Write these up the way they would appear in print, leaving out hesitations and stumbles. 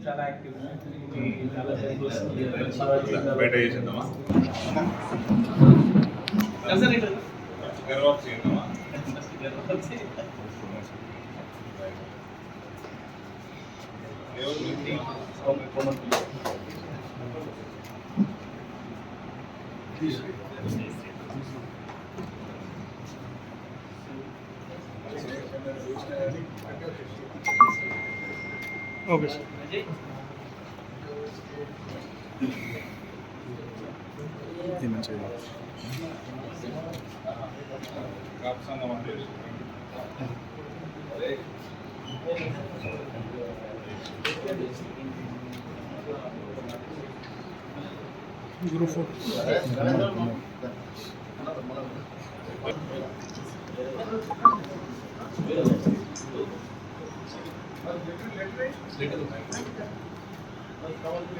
చాలా యాక్టివ్ చాలా బయట చేసిందామా okay sir. Group 4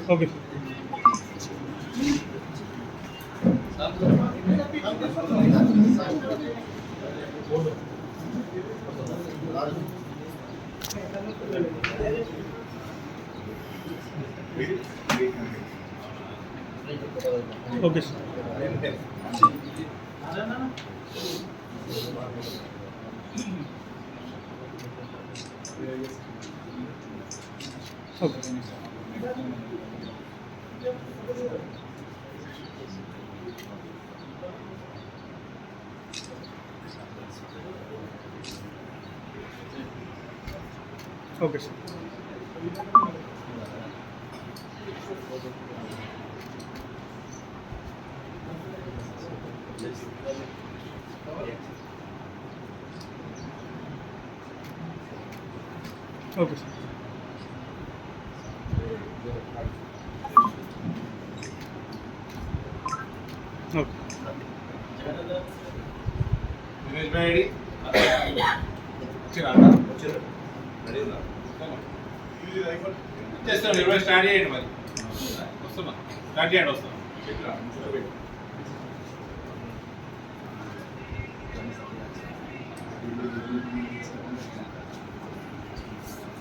okay okay sir. Okay okay sir. Okay sir. Okay Dinesh bhai ready చేస్తాను 20 స్టార్ట్ చేయండి మరి వస్తున్నా స్టార్ట్ చేయండి వస్తున్నా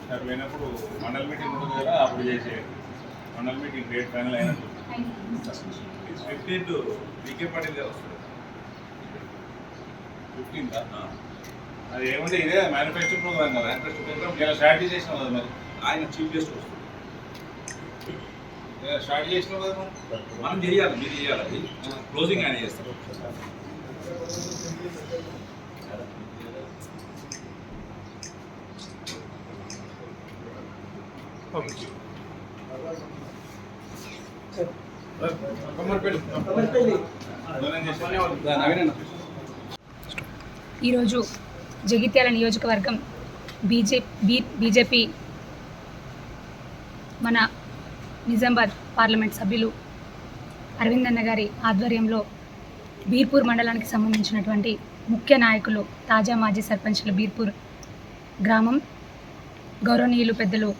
సార్ పోయినప్పుడు మండల మీటింగ్ ఉంటుంది కదా అప్పుడు చేసేయండి మండల మీటింగ్ డేట్ ఫైనల్ అయినప్పుడు 15th వికే పాటిల్ గారు వస్తారు 15th అది ఏముంటే ఇదే మేనిఫెస్టో ప్రోగ్రామ్ కదా మేనిఫెస్టో ప్రోగ్రామ్ ఇలా స్టార్ట్ చేసినాం కదా మరి ఆయన చీఫ్ గెస్ట్ వస్తుంది స్టార్ట్ చేసినాం కదా మనం చేయాలి మీరు చేయాలి అది క్లోజింగ్ ఆయన చేస్తాం ఓకే ఈరోజు జగిత్యాల నియోజకవర్గం బీజేపీ మన నిజామాబాద్ పార్లమెంట్ సభ్యులు అరవింద్ అన్న గారి ఆధ్వర్యంలో బీర్పూర్ మండలానికి సంబంధించినటువంటి ముఖ్య నాయకులు తాజా మాజీ సర్పంచ్లు బీర్పూర్ గ్రామం గౌరవనీయులు పెద్దలు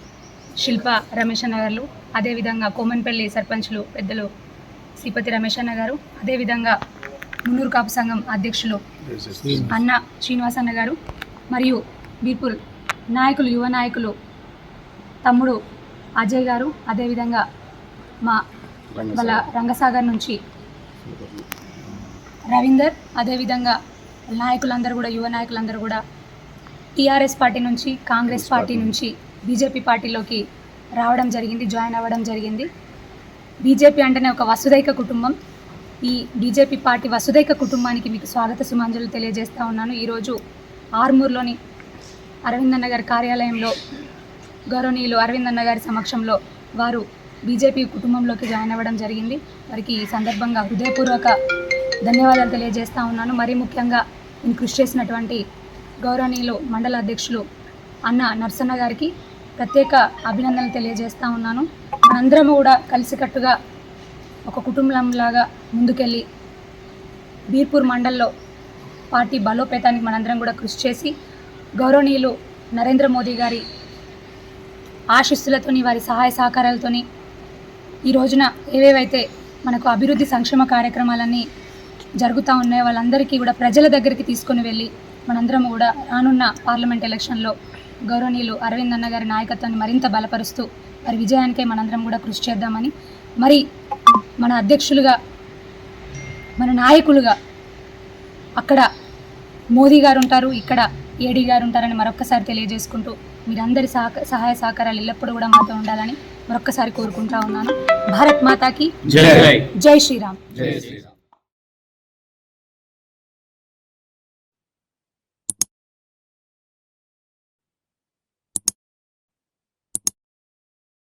శిల్ప రమేష్ అన్న గారు, అదేవిధంగా కోమన్పల్లి సర్పంచ్లు పెద్దలు శ్రీపతి రమేష్ అన్న గారు, అదేవిధంగా మున్నూరు కాపు సంఘం అధ్యక్షులు అన్న శ్రీనివాస్ అన్న గారు, మరియు బీర్పూర్ నాయకులు యువ నాయకులు తమ్ముడు అజయ్ గారు, అదేవిధంగా మా వాళ్ళ రంగసాగర్ నుంచి రవీందర్, అదేవిధంగా నాయకులందరూ కూడా యువ నాయకులందరూ కూడా టీఆర్ఎస్ పార్టీ నుంచి కాంగ్రెస్ పార్టీ నుంచి బీజేపీ పార్టీలోకి రావడం జరిగింది, జాయిన్ అవ్వడం జరిగింది. బీజేపీ అంటేనే ఒక వసుదైక కుటుంబం. ఈ బీజేపీ పార్టీ వసుదైక కుటుంబానికి మీకు స్వాగత సుమాంజలు తెలియజేస్తూ ఉన్నాను. ఈరోజు ఆర్మూర్లోని అరవింద్ అన్న గారి కార్యాలయంలో గౌరవనీయులు అరవింద్ అన్న గారి సమక్షంలో వారు బీజేపీ కుటుంబంలోకి జాయిన్ అవ్వడం జరిగింది. వారికి ఈ సందర్భంగా హృదయపూర్వక ధన్యవాదాలు తెలియజేస్తూ ఉన్నాను. మరీ ముఖ్యంగా నేను కృషి చేసినటువంటి గౌరవనీయులు మండల అధ్యక్షులు అన్న నర్సన్న గారికి ప్రత్యేక అభినందనలు తెలియజేస్తూ ఉన్నాను. మనందరము కూడా కలిసికట్టుగా ఒక కుటుంబంలాగా ముందుకెళ్ళి బీర్పూర్ మండల్లో పార్టీ బలోపేతానికి మనందరం కూడా కృషి చేసి గౌరవనీయులు నరేంద్ర మోదీ గారి ఆశీస్సులతోని వారి సహాయ సహకారాలతోని ఈ రోజున ఏవేవైతే మనకు అభివృద్ధి సంక్షేమ కార్యక్రమాలన్నీ జరుగుతూ ఉన్నాయో వాళ్ళందరికీ కూడా ప్రజల దగ్గరికి తీసుకొని వెళ్ళి మనందరం కూడా రానున్న పార్లమెంట్ ఎలక్షన్లో గౌరవనీయులు అరవింద్ అన్న గారి నాయకత్వాన్ని మరింత బలపరుస్తూ మరి విజయానికై మనందరం కూడా కృషి చేద్దామని, మరి మన అధ్యక్షులుగా మన నాయకులుగా అక్కడ మోదీ గారు ఉంటారు, ఇక్కడ ఏడీ గారు ఉంటారని మరొక్కసారి తెలియజేసుకుంటూ మీరందరి సహాయ సహకారాలు ఎల్లప్పుడూ కూడా మాతో ఉండాలని మరొక్కసారి కోరుకుంటా ఉన్నాను. భారత్ మాతాకి జై శ్రీరామ్.